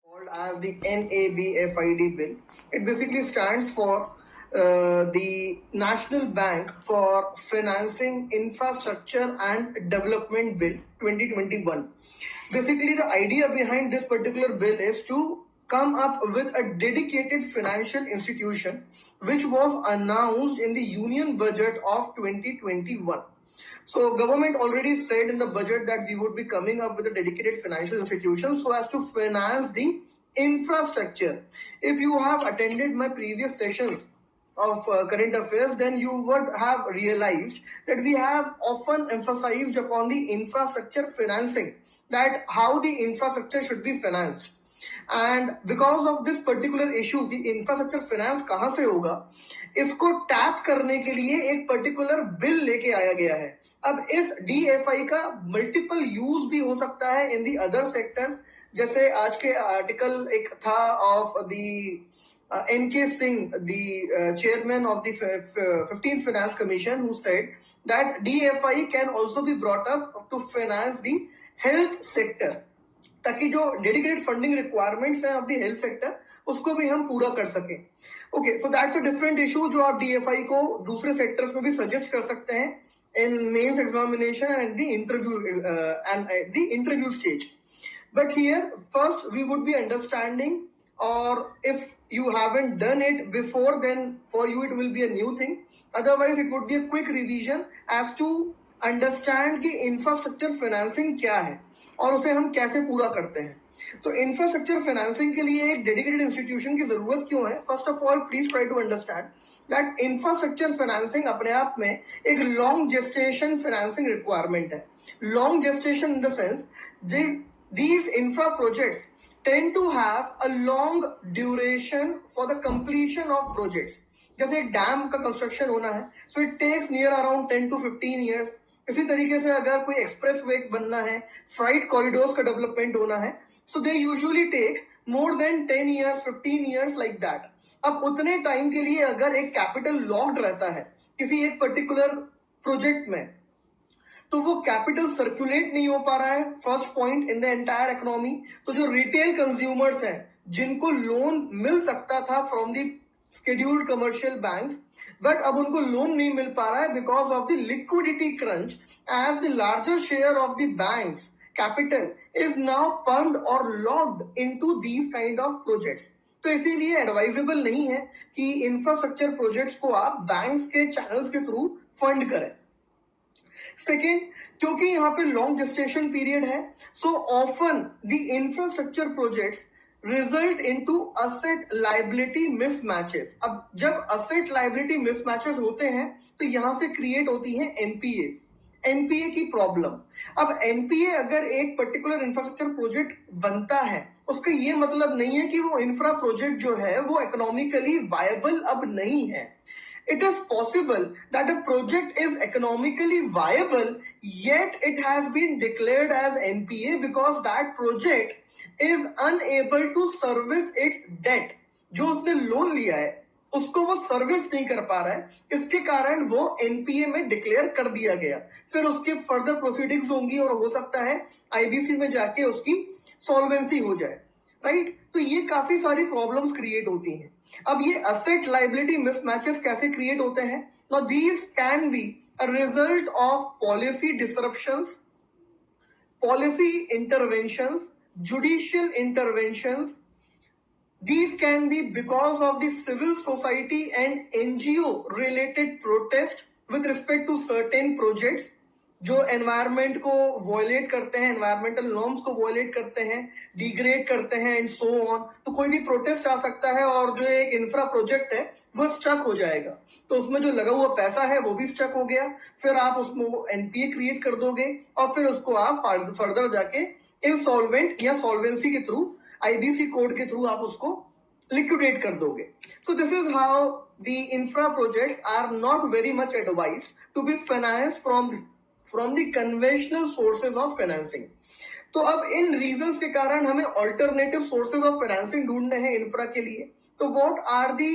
called as the NABFID bill. It basically stands for the National Bank for Financing Infrastructure and Development Bill 2021. Basically, the idea behind this particular bill is to come up with a dedicated financial institution which was announced in the Union Budget of 2021. So government already said in the budget that we would be coming up with a dedicated financial institution so as to finance the infrastructure. If you have attended my previous sessions of current affairs, then you would have realized that we have often emphasized upon the infrastructure financing, that how the infrastructure should be financed. And because of this particular issue की infrastructure finance कहां से होगा, इसको tap करने के लिए एक particular bill लेके आया गया है. अब इस डीएफआई का मल्टीपल यूज भी हो सकता है इन दी अदर सेक्टर्स. जैसे आज के आर्टिकल एक था of the N.K. Singh, the chairman of the 15th Finance Commission, who said that DFI can also be brought up to finance the health sector, ताकि जो डेडिकेटेड फंडिंग रिक्वायरमेंट्स हैं of the health sector उसको भी हम पूरा कर सकें. Okay, so that's a different issue जो आप डीएफआई को दूसरे सेक्टर्स में भी सजेस्ट कर सकते हैं in mains examination and the interview stage. But here first we would be understanding, और if you haven't done it before, then for you it will be a new thing. Otherwise it would be a quick revision as to understand कि infrastructure financing क्या है और उसे हम कैसे पूरा करते हैं. तो infrastructure financing के लिए एक dedicated institution की जरूरत क्यों है? First of all, please try to understand that infrastructure financing अपने आप में एक long gestation financing requirement है. Long gestation in the sense these infra projects tend to have a long duration for the completion of projects. जैसे dam का construction होना है, so it takes near around 10 to 15 years. इसी तरीके से अगर कोई एक्सप्रेस वे बनना है, फ्राइट कॉरिडोर्स का डेवलपमेंट होना है, so they usually take more than 10 years, 15 years like that. अब उतने टाइम के लिए अगर एक कैपिटल लॉक्ड रहता है किसी एक पर्टिकुलर प्रोजेक्ट में, तो वो कैपिटल सर्कुलेट नहीं हो पा रहा है. First point in the entire economy. तो जो रिटेल कंज्यूमर्स हैं जिनको लोन मिल सकता था from the scheduled commercial banks, but अब उनको लोन नहीं मिल पा रहा है because of the liquidity crunch, as the larger share of the banks capital is now pumped or locked into these kind of projects. तो इसीलिए एडवाइजेबल नहीं है कि इंफ्रास्ट्रक्चर प्रोजेक्ट्स को आप बैंक्स के चैनल्स के थ्रू फंड करें. सेकेंड, क्योंकि यहाँ पे लॉन्ग जेस्टेशन पीरियड है, so often the infrastructure projects result into asset liability mismatches. अब जब असेट लाइबिलिटी मिसमैचेस होते हैं तो यहां से क्रिएट होती है एनपीए की प्रॉब्लम. अब एनपीए अगर एक पर्टिकुलर इंफ्रास्ट्रक्चर प्रोजेक्ट बनता है, उसका ये मतलब नहीं है कि वो इंफ्रा प्रोजेक्ट जो है वो इकोनॉमिकली वायबल अब नहीं है. It is possible that a project is economically viable, yet it has been declared as NPA because that project is unable to service its debt. जो उसने लोन लिया है उसको वो सर्विस नहीं कर पा रहा है, इसके कारण वो एनपीए में डिक्लेयर कर दिया गया. फिर उसके फर्दर प्रोसीडिंग्स होंगी और हो सकता है आईबीसी में जाके उसकी सॉल्वेंसी हो जाए. राइट, तो ये काफी सारी प्रॉब्लम्स क्रिएट होती हैं. अब ये असेट लाइबिलिटी मिसमैचेस कैसे क्रिएट होते हैं? Now these can be a result of policy disruptions, policy interventions, judicial interventions. These can be because of the civil society and NGO related protest with respect to certain projects जो environment को violet करते हैं, environmental norms को violet करते हैं, degrade करते हैं and so on. तो कोई भी प्रोटेस्ट आ सकता है और जो एक इंफ्रा प्रोजेक्ट है वो स्टक हो जाएगा. तो उसमें जो लगा हुआ पैसा है वो भी स्टक हो गया. फिर आप उसमें एनपीए क्रिएट कर दोगे और फिर उसको आप फर्दर जाके इंसॉल्वेंट या सॉल्वेंसी के थ्रू, आईबीसी कोड के थ्रू आप उसको लिक्विडेट कर दोगे. So this is how the infra projects are not very much advised to be financed from the conventional sources of financing. तो अब इन रीजंस के कारण हमें ऑल्टरनेटिव सोर्सेज ऑफ फाइनेंसिंग ढूंढने हैं इंफ्रा के लिए. तो what are the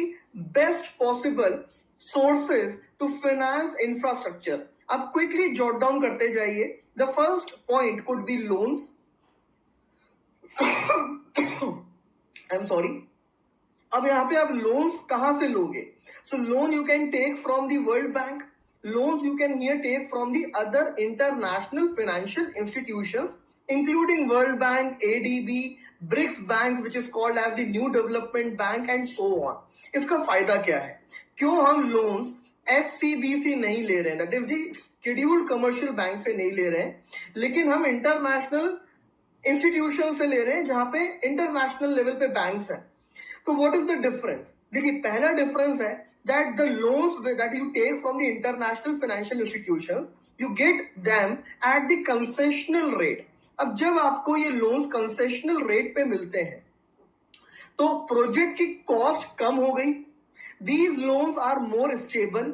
best possible sources to finance infrastructure? अब क्विकली जॉट डाउन करते जाइए. The first point could be loans. I am sorry. अब यहाँ पे आप लोन्स कहां से लोगे? So loan you can take from the World Bank, loans you can here take from the other international financial institutions including World Bank, ADB, BRICS Bank which is called as the New Development Bank and so on. इसका फायदा क्या है? क्यों हम loans SCBC नहीं ले रहे हैं, that is the scheduled commercial bank से नहीं ले रहे हैं, लेकिन हम इंटरनेशनल इंस्टीट्यूशन से ले रहे हैं जहां पे इंटरनेशनल लेवल पे बैंक्स हैं। तो व्हाट इज द डिफरेंस? देखिए, पहला डिफरेंस है that the loans that you take from the international financial institutions, you get them at the concessional rate. अब जब आपको ये loans concessional rate पे मिलते हैं तो प्रोजेक्ट की कॉस्ट कम हो गई, these loans are more stable,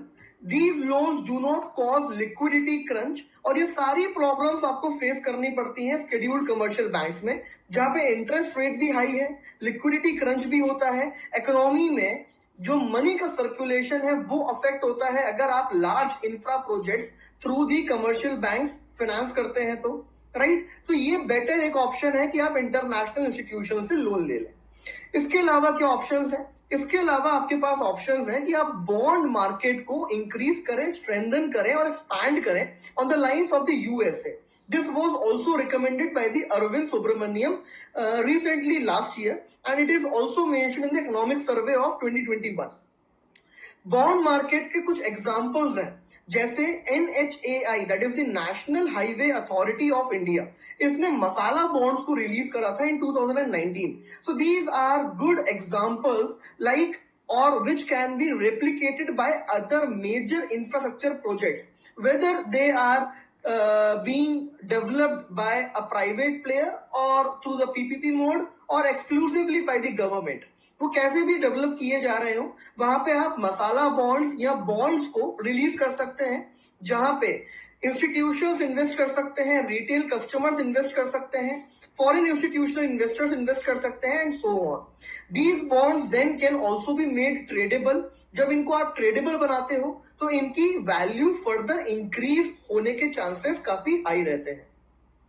these loans do not cause liquidity crunch, और ये सारी प्रॉब्लम्स आपको फेस करनी पड़ती हैं शेड्यूल्ड कमर्शियल बैंक्स में, जहां पे इंटरेस्ट रेट भी हाई है, लिक्विडिटी क्रंच भी होता है, इकोनॉमी में जो मनी का सर्कुलेशन है वो अफेक्ट होता है अगर आप large infra projects through the commercial banks finance करते हैं तो, राइट? तो ये बेटर एक ऑप्शन है कि आप इंटरनेशनल इंस्टीट्यूशन से लोन ले लें। इसके अलावा क्या ऑप्शंस हैं? इसके अलावा आपके पास ऑप्शंस हैं कि आप बॉन्ड मार्केट को इंक्रीज करें, स्ट्रेंथन करें और एक्सपैंड करें on the lines of the USA. This was also recommended by the Arvind Subramaniam recently last year, and it is also mentioned in the Economic Survey of 2021. Bond market के कुछ examples हैं, जैसे NHAI, that is the National Highway Authority of India, इसने masala bonds को release करा था in 2019. So these are good examples like और which can be replicated by other major infrastructure projects, whether they are being developed by a private player or through the PPP mode or exclusively by the government. वो कैसे भी develop किए जा रहे हो, वहां पे आप मसाला बॉन्ड्स या बॉन्ड्स को रिलीज कर सकते हैं, जहां पे इंस्टीट्यूशंस इन्वेस्ट कर सकते हैं, रिटेल कस्टमर्स इन्वेस्ट कर सकते हैं, फॉरेन इंस्टीट्यूशनल इन्वेस्टर्स इन्वेस्ट कर सकते हैं and so on. These bonds then can also be made tradable. जब इनको आप ट्रेडेबल बनाते हो तो इनकी वैल्यू फर्दर इंक्रीज होने के चांसेस काफी हाई रहते हैं.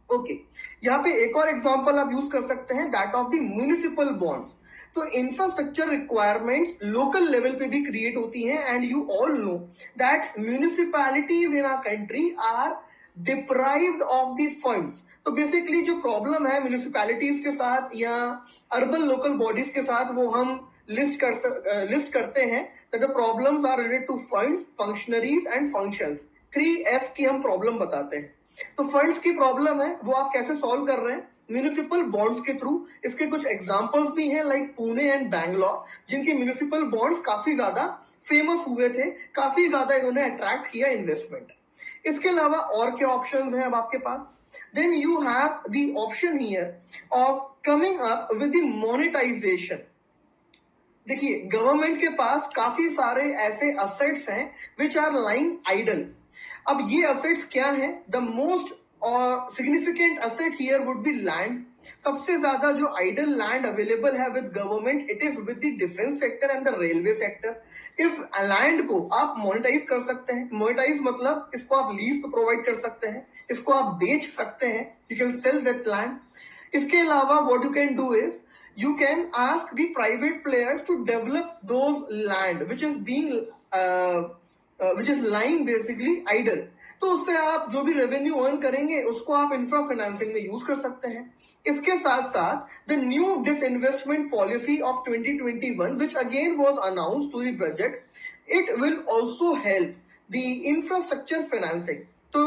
ओके, यहाँ पे एक और एग्जांपल आप यूज कर सकते हैं, that of the municipal bonds. तो इंफ्रास्ट्रक्चर रिक्वायरमेंट्स लोकल लेवल पे भी क्रिएट होती हैं, and you all know that municipalities in our country are deprived of the funds. तो बेसिकली जो प्रॉब्लम है म्युनिसिपैलिटीज के साथ या अर्बन लोकल बॉडीज के साथ, वो हम लिस्ट करते हैं that the problems are related to funds, functionaries and functions. 3F की हम प्रॉब्लम बताते हैं. तो फंड्स की प्रॉब्लम है, वो आप कैसे सॉल्व कर रहे हैं? म्युनिसिपल बॉन्ड्स के थ्रू. इसके कुछ एग्जांपल्स भी हैं लाइक पुणे एंड बैंगलोर, जिनके म्युनिसिपल बॉन्ड्स काफी ज्यादा फेमस हुए थे, काफी ज्यादा इन्होंने अट्रैक्ट किया इन्वेस्टमेंट. इसके अलावा और क्या ऑप्शंस हैं अब आपके पास? Then you have the option here of coming up with the monetization. देखिए, गवर्नमेंट के पास काफी सारे ऐसे असेट्स हैं which are lying idle. अब ये असेट्स क्या हैं? The most significant asset here would be land. सबसे ज्यादा जो आइडल लैंड अवेलेबल है with government, it is with the defence sector and the railway sector. इस लैंड को आप मोनेटाइज कर सकते हैं. मोनेटाइज मतलब इसको आप लीज पे प्रोवाइड कर सकते हैं, इसको आप बेच सकते हैं, you can sell that land. इसके अलावा what you can do is you can ask the private players to develop those land which is lying basically idle. तो उससे आप जो भी रेवेन्यू अर्न करेंगे उसको आप इंफ्रा फाइनेंसिंग में यूज कर सकते हैं. इसके साथ साथ the new disinvestment policy of 2021 which again was announced to the budget, it will also help the infrastructure financing. तो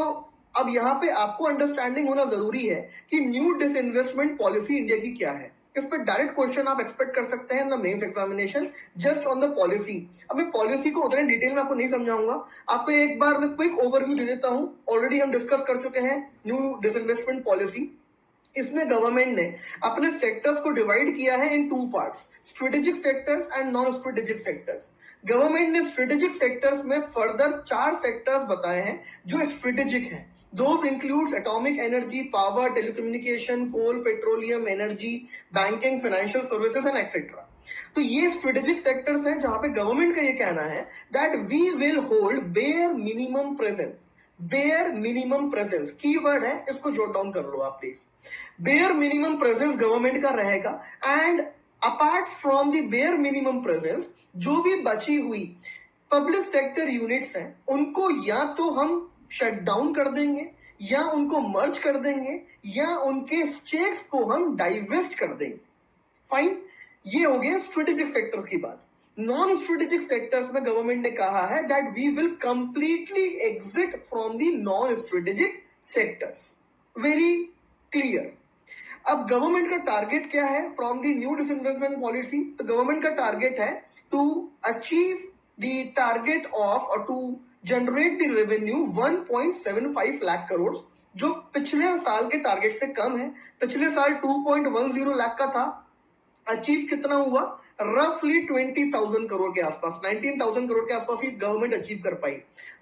अब यहाँ पे आपको अंडरस्टैंडिंग होना जरूरी है कि न्यू डिसइन्वेस्टमेंट पॉलिसी इंडिया की क्या है. इस पर डायरेक्ट क्वेश्चन आप एक्सपेक्ट कर सकते हैं in the mains examination just on the policy. अब मैं पॉलिसी को उतने डिटेल में आपको नहीं समझाऊंगा, आपको एक बार मैं क्विक ओवरव्यू दे देता हूं. ऑलरेडी हम डिस्कस कर चुके हैं न्यू डिसइन्वेस्टमेंट पॉलिसी. इसमें गवर्नमेंट ने अपने सेक्टर्स को डिवाइड किया है इन 2 parts, strategic sectors and non strategic sectors. Government ने स्ट्रेटेजिक सेक्टर्स में फर्दर 4 सेक्टर्स बताए हैं जो स्ट्रेटेजिक हैं. Those includes atomic energy, power, telecommunication, coal, petroleum, energy, banking, financial services and etc. तो ये स्ट्रेटेजिक सेक्टर्स हैं जहां पे गवर्नमेंट का ये कहना है that we will hold bare minimum presence. Bare minimum presence keyword है, इसको जॉट डाउन कर लो आप please. Bare minimum presence government का रहेगा, and apart from the bare minimum presence, जो भी बची हुई पब्लिक सेक्टर यूनिट्स हैं उनको या तो हम शट डाउन कर देंगे, या उनको मर्ज कर देंगे, या उनके स्टेक्स को हम डाइवेस्ट कर देंगे। फाइन, ये हो गया स्ट्रेटेजिक सेक्टर्स की बात। नॉन स्ट्रेटेजिक सेक्टर्स में गवर्नमेंट ने कहा है that we will completely exit from the non strategic sectors. Very clear. अब गवर्नमेंट का टारगेट क्या है from the new disinvestment policy? तो गवर्नमेंट का टारगेट है to achieve the target of और to generate the revenue 1.75 lakh crore, जो पिछले साल के टारगेट से कम है। पिछले साल 2.10 लाख का था। अचीव कितना हुआ? रफली 20,000 करोड़ के आसपास, 19,000 करोड़ के आसपास ही गवर्नमेंट अचीव कर पाई।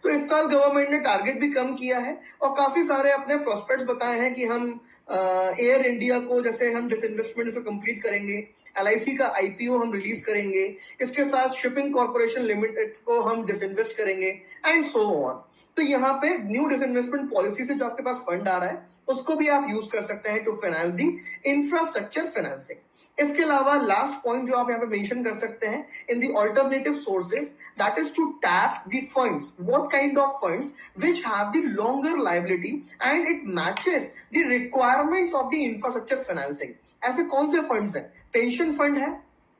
तो इस साल गवर्नमेंट ने टारगेट भी कम किया है और काफी सारे अपने प्रोस्पेक्ट्स बताए हैं कि हम एयर इंडिया को जैसे हम डिसइन्वेस्टमेंट से कंप्लीट करेंगे, एलआईसी का आईपीओ हम रिलीज करेंगे, इसके साथ शिपिंग कॉर्पोरेशन लिमिटेड को हम डिसइन्वेस्ट करेंगे एंड सो ऑन। तो यहाँ पे न्यू डिसइन्वेस्टमेंट पॉलिसी से जो आपके पास फंड आ रहा है उसको भी आप यूज कर सकते हैं to finance the infrastructure financing. इसके अलावा लास्ट पॉइंट जो आप यहाँ पे मेंशन कर सकते हैं in the alternative sources, that is to tap the funds. What kind of funds which have the longer liability and it matches the requirements of the infrastructure financing. ऐसे कौन से फंड्स हैं? पेंशन फंड है,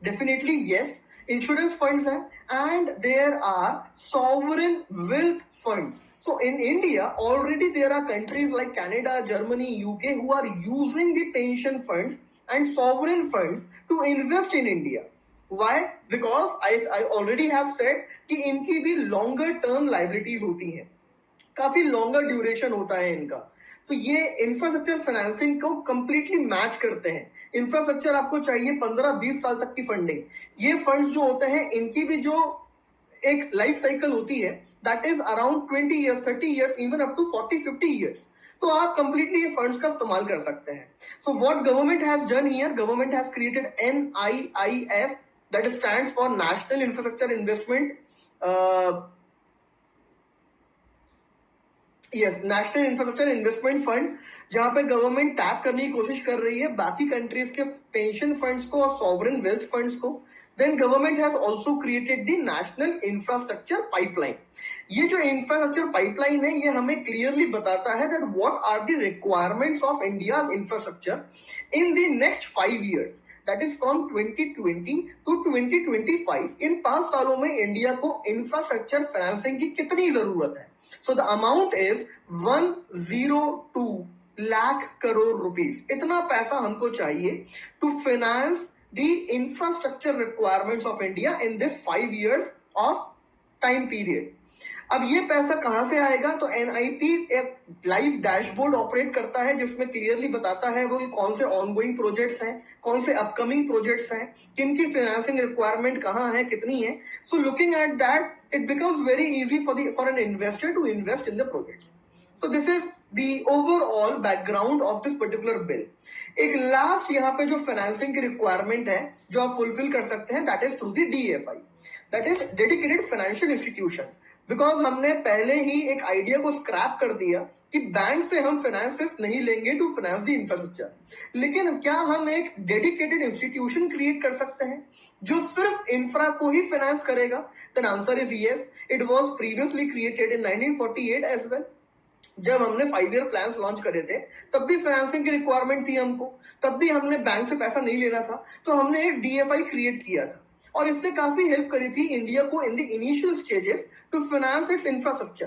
definitely yes. Insurance funds हैं, and there are sovereign wealth funds. So in India, already there are countries like Canada, Germany, UK who are using the pension funds and sovereign funds to invest in India. Why? Because I already have said कि इनकी भी longer term liabilities होती हैं, काफी longer duration होता है इनका। तो ये इंफ्रास्ट्रक्चर फाइनेंसिंग को कंप्लीटली मैच करते हैं। इंफ्रास्ट्रक्चर आपको चाहिए 15-20 साल तक की फंडिंग। ये फंड्स जो होते हैं इनकी भी जो एक लाइफ साइकिल होती है that is around 20 years, 30 years, even up to 40-50 years। तो आप कंप्लीटली ये फंड्स का इस्तेमाल कर सकते हैं। So what government has done here, government has created NIIF, that stands for national infrastructure investment, national infrastructure investment fund, जहां पे गवर्नमेंट टैप करने की कोशिश कर रही है बाकी कंट्रीज के पेंशन फंड्स को और सॉवरेन वेल्थ फंड्स को। Then government has also created the national infrastructure pipeline. ये जो infrastructure pipeline है ये हमें clearly बताता है that what are the requirements of India's infrastructure in the next 5 years. That is from 2020 to 2025. इन 5 सालों में इंडिया को infrastructure financing की कितनी जरूरत है? So the amount is 102 lakh crore rupees. इतना पैसा हमको चाहिए to finance the infrastructure requirements of India in this 5 years of time period. अब ये पैसा कहां से आएगा? तो NIP एक लाइव डैशबोर्ड ऑपरेट करता है जिसमें क्लियरली बताता है वो कौन से ऑनगोइंग प्रोजेक्ट्स हैं, कौन से अपकमिंग प्रोजेक्ट्स हैं, किनकी फाइनेंसिंग रिक्वायरमेंट कहां है, कितनी है। So looking at that it becomes very easy for an investor to invest in the projects. So this is the overall background of this particular bill. एक लास्ट यहाँ पे जो फाइनेंसिंग की रिक्वायरमेंट है जो आप फुलफिल कर सकते हैं that is through the DFI, that is dedicated financial institution. Because हमने पहले ही एक आइडिया को स्क्रैप कर दिया कि बैंक से हम फाइनेंसेस नहीं लेंगे टू फाइनेंस द इंफ्रास्ट्रक्चर, लेकिन क्या हम एक डेडिकेटेड इंस्टीट्यूशन क्रिएट कर सकते हैं जो सिर्फ इंफ्रा को ही फाइनेंस करेगा? Then answer is yes. It was previously created in 1948 as well. जब हमने 5 ईयर प्लान्स लॉन्च करे थे तब भी फाइनेंसिंग की रिक्वायरमेंट थी हमको, तब भी हमने बैंक से पैसा नहीं लेना था, तो हमने एक DFI क्रिएट किया था और इसने काफी हेल्प करी थी इंडिया को in the initial stages to finance its infrastructure.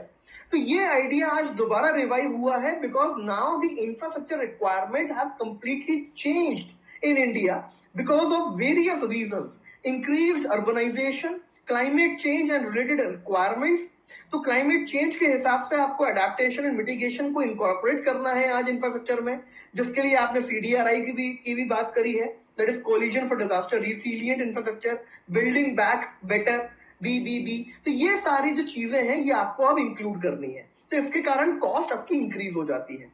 तो ये आइडिया आज दोबारा रिवाइव हुआ है because now the infrastructure requirement have completely changed in India because of various reasons, increased urbanisation, climate change and related requirements. तो climate change के हिसाब से आपको अडेप्टेशन एंड मिटिगेशन को इनकॉर्पोरेट करना है आज इंफ्रास्ट्रक्चर में, जिसके लिए आपने CDRI की भी बात करी है, that is collision for disaster resilient infrastructure, building back better, BBB। तो ये सारी जो चीजें हैं ये आपको अब इंक्लूड करनी है, तो इसके कारण कॉस्ट आपकी इंक्रीज हो जाती है।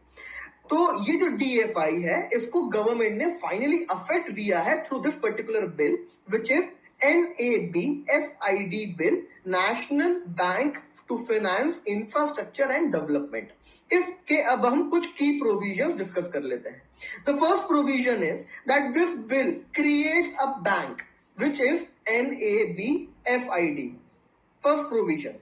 तो ये जो DFI है इसको गवर्नमेंट ने फाइनली अफेक्ट दिया है through this particular bill which is NABFID bill, national bank to finance infrastructure and development. इसके अब हम कुछ key provisions discuss कर लेते हैं. The first provision is that this bill creates a bank which is NABFID. First provision.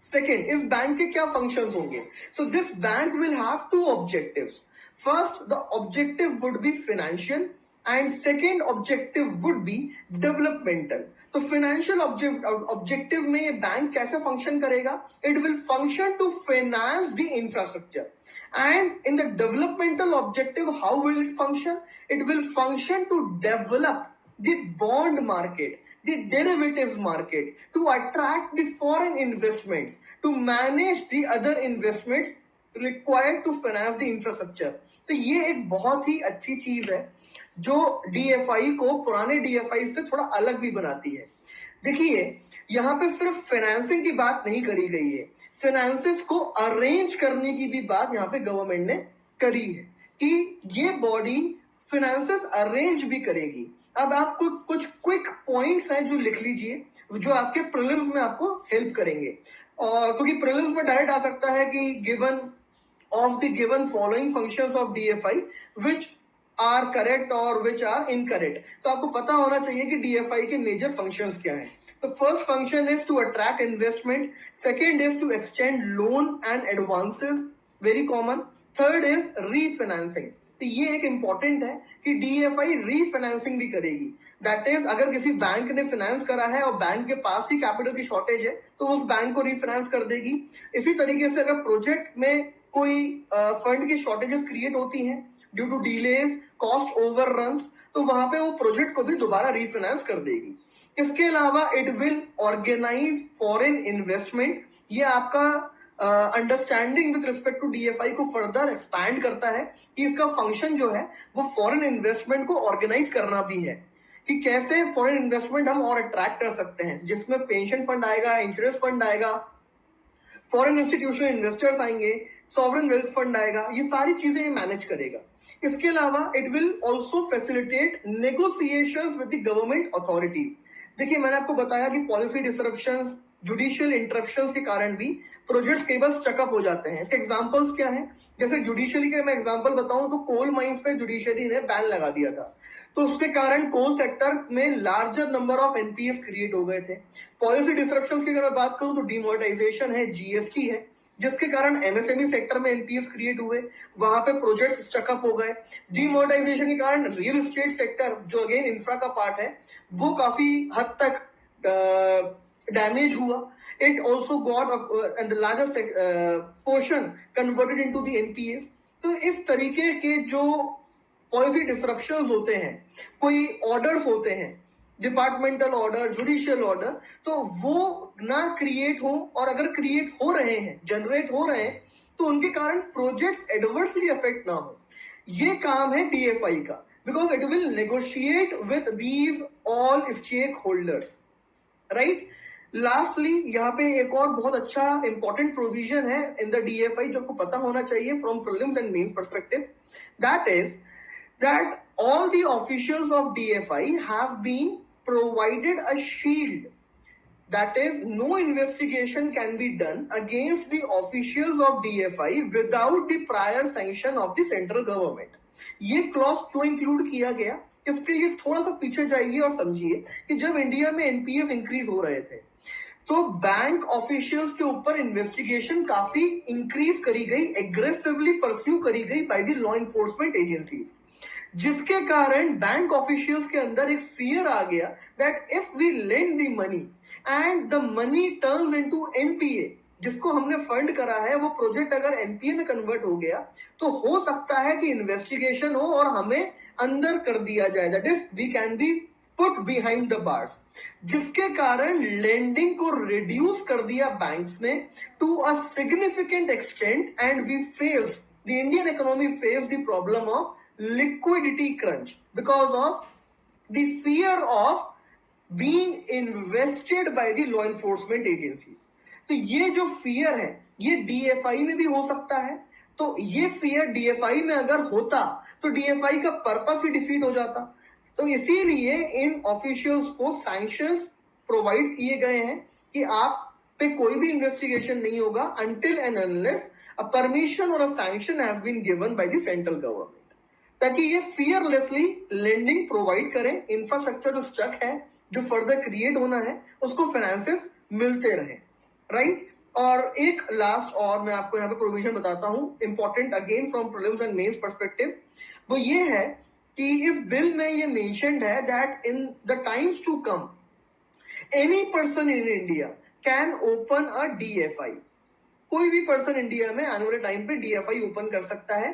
Second, इस bank के क्या functions होंगे? So this bank will have two objectives. First, the objective would be financial and second objective would be developmental. तो financial objective में ये bank कैसे function करेगा? It will function to finance the infrastructure. And in the developmental objective how will it function? It will function to develop the bond market, the derivatives market, to attract the foreign investments, to manage the other investments required to finance the infrastructure. तो ये एक बहुत ही अच्छी चीज है जो DFI को पुराने DFI से थोड़ा अलग भी बनाती है. देखिए यहाँ पे सिर्फ फाइनेंसिंग की बात नहीं करी गई है, फाइनेंसेस को अरेंज करने की भी बात यहाँ पे गवर्नमेंट ने करी है कि ये बॉडी फाइनेंसेस अरेंज भी करेगी. अब आपको कुछ क्विक पॉइंट्स हैं जो लिख लीजिए जो आपके प्रीलिम्स में आपको हेल्प करेंगे. और क्योंकि प्रीलिम्स में डायरेक्ट आ सकता है कि given of the given following functions of DFI which are correct और व्हिच आर इनकरेक्ट. तो आपको पता होना चाहिए कि DFI के मेजर फंक्शंस क्या हैं. तो first function is to attract investment, second is to extend loan and advances, very common. Third is refinancing. तो ये एक इंपॉर्टेंट है कि DFI रीफाइनेंसिंग भी करेगी. दैट इज अगर किसी बैंक ने फाइनेंस करा है और बैंक के पास ही कैपिटल की शॉर्टेज है तो उस बैंक को रीफाइनेंस कर देगी. इसी तरीके से अगर प्रोजेक्ट में कोई फंड की शॉर्टेजेस क्रिएट होती हैं ड्यू टू डिलेज, कॉस्ट ओवररन्स, तो वहां पे वो प्रोजेक्ट को भी दोबारा रीफाइनेंस कर देगी. इसके अलावा it will organise foreign investment. ये आपका understanding with respect to DFI को फर्दर एक्सपैंड करता है कि इसका फंक्शन जो है वो फॉरेन इन्वेस्टमेंट को ऑर्गेनाइज करना भी है कि कैसे फॉरेन इन्वेस्टमेंट हम और अट्रैक्ट कर सकते हैं, जिसमें पेंशन फंड आएगा, इंश्योरेंस फंड आएगा, फॉरेन इंस्टीट्यूशनल इन्वेस्टर्स आएंगे, सॉवरेन वेल्थ फंड आएगा. ये सारी चीजें मैनेज करेगा. इसके अलावा it will also facilitate negotiations with the government authorities. देखिए मैंने आपको बताया कि पॉलिसी डिसरप्शंस, जुडिशियल इंटरप्शंस के कारण भी प्रोजेक्ट्स कई बार स्टकअप हो जाते हैं. इसके एग्जांपल्स क्या हैं? जैसे जुडिशियली के मैं एग्जांपल बताऊं तो कोल माइंस पे जुडिशरी ने बैन लगा दिया था, तो उसके कारण कोल सेक्टर में larger number of NPS create हो गए थे. पॉलिसी डिसरप्शंस की अगर मैं बात करूं तो डिमोनेटाइजेशन है, GST है, जिसके कारण MSME सेक्टर में NPS क्रिएट हुए, वहां पे प्रोजेक्ट्स स्टकअप हो गए. डिमोनेटाइजेशन के कारण रियल एस्टेट सेक्टर जो अगेन इंफ्रा का पार्ट है वो काफी हद तक डैमेज हुआ. It also got and the largest portion converted into the NPAs. तो इस तरीके के जो पॉलिसी डिसरप्शंस होते हैं, कोई ऑर्डर्स होते हैं, डिपार्टमेंटल ऑर्डर, जुडिशियल ऑर्डर, तो वो ना क्रिएट हो, और अगर क्रिएट हो रहे हैं, जनरेट हो रहे हैं, तो उनके कारण प्रोजेक्ट्स एडवर्सली अफेक्ट ना हो. ये काम है DFI का, because it will negotiate with these all stakeholders, right. Lastly यहाँ पे एक और बहुत अच्छा इंपॉर्टेंट प्रोविजन है इन द DFI जो आपको पता होना चाहिए from prelims and mains perspective. That is that all the officials of DFI have been provided a shield. That is no investigation can be done against the officials of DFI without the prior sanction of the central government. ये clause क्यों include किया गया? इसके लिए थोड़ा सा पीछे जाइए और समझिए कि जब इंडिया में NPS इंक्रीज हो रहे थे तो बैंक ऑफिशियल्स के ऊपर इन्वेस्टिगेशन काफी इंक्रीज करी गई, एग्रेसिवली परस्यू करी गई bye the law enforcement agencies, जिसके कारण बैंक ऑफिशियल्स के अंदर एक फियर आ गया that if we lend the money and the money turns into NPA, जिसको हमने फंड करा है वो प्रोजेक्ट अगर NPA में कन्वर्ट हो गया तो हो सकता है कि इन्वेस्टिगेशन हो और हमें अंदर कर दिया जाए, that is we can be put behind the bars, जिसके कारण लेंडिंग को रिड्यूस कर दिया बैंक्स ने to a significant extent and we faced the Indian economy faced the problem of liquidity crunch because of the fear of being invested by the law enforcement agencies. तो ये जो fear है ये DFI में भी हो सकता है. तो ये फियर DFI में अगर होता तो DFI का पर्पस ही डिफीट हो जाता. तो इसीलिए इन ऑफिशियल्स को सैंक्शंस प्रोवाइड किए गए हैं कि आप पे कोई भी इन्वेस्टिगेशन नहीं होगा until and unless a permission or a sanction has been given by the central government, ताकि ये fearlessly lending provide करें, infrastructure जो stuck है, जो further create होना है, उसको finances मिलते रहें, right? और एक लास्ट और मैं आपको यहाँ पे प्रोविजन बताता हूँ, important again from prelims and mains perspective, वो ये है कि इस बिल में ये मेंशन्ड है that in the times to come any person in India can open a DFI. कोई भी पर्सन इंडिया में आने वाले टाइम पे DFI ओपन कर सकता है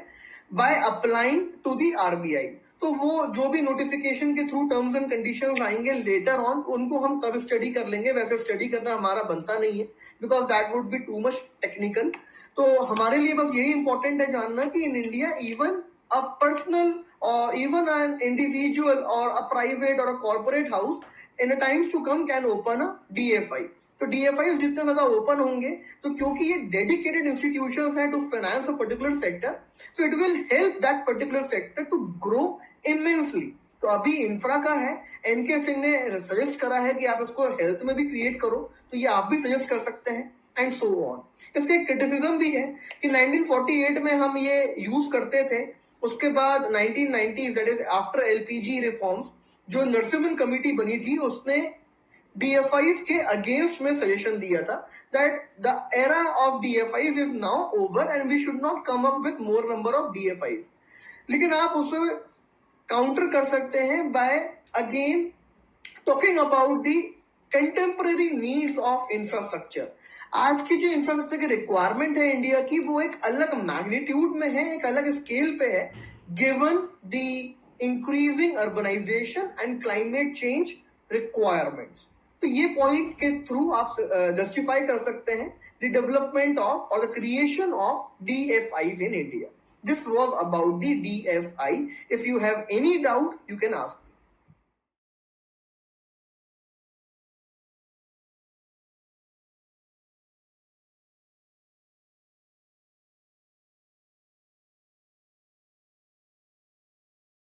by applying to the RBI. तो वो जो भी नोटिफिकेशन के थ्रू टर्म्स एंड कंडीशंस आएंगे लेटर ऑन, उनको हम तब स्टडी कर लेंगे. वैसे स्टडी करना हमारा बनता नहीं है because that would be too much technical. तो हमारे लिए बस यही इंपॉर्टेंट है जानना कि in India even a personal और इवन एन इंडिविजुअल और अ प्राइवेट और a corporate house in a times to come can open a DFI. तो DFI जितने ज्यादा ओपन होंगे, तो क्योंकि ये डेडिकेटेड इंस्टीट्यूशंस हैं to finance a particular sector, so it will help that particular sector to grow immensely. तो अभी इंफ्रा का है, NK सिंह ने सजेस्ट करा है कि आप इसको हेल्थ में भी क्रिएट करो, तो ये आप भी सजेस्ट कर सकते हैं एंड सो ऑन. इसके क्रिटिसिज्म भी है कि 1948 में हम ये यूज करते थे, उसके बाद 1990s that is after LPG reforms, जो नरसिम्हन कमिटी बनी थी उसने DFIs के अगेंस्ट में सजेशन दिया था that the era of DFIs is now over and we should not come up with more number of DFIs. लेकिन आप उसे काउंटर कर सकते हैं by again talking about the contemporary needs of infrastructure. आज की जो इंफ्रास्ट्रक्चर की रिक्वायरमेंट है इंडिया की, वो एक अलग मैग्नीट्यूड में है, एक अलग स्केल पे है, given the increasing urbanisation and climate change requirements. तो ये पॉइंट के थ्रू आप जस्टिफाई कर सकते हैं द डेवलपमेंट ऑफ और the creation of DFIs in India. This was about the DFI. If you have any doubt, you can ask.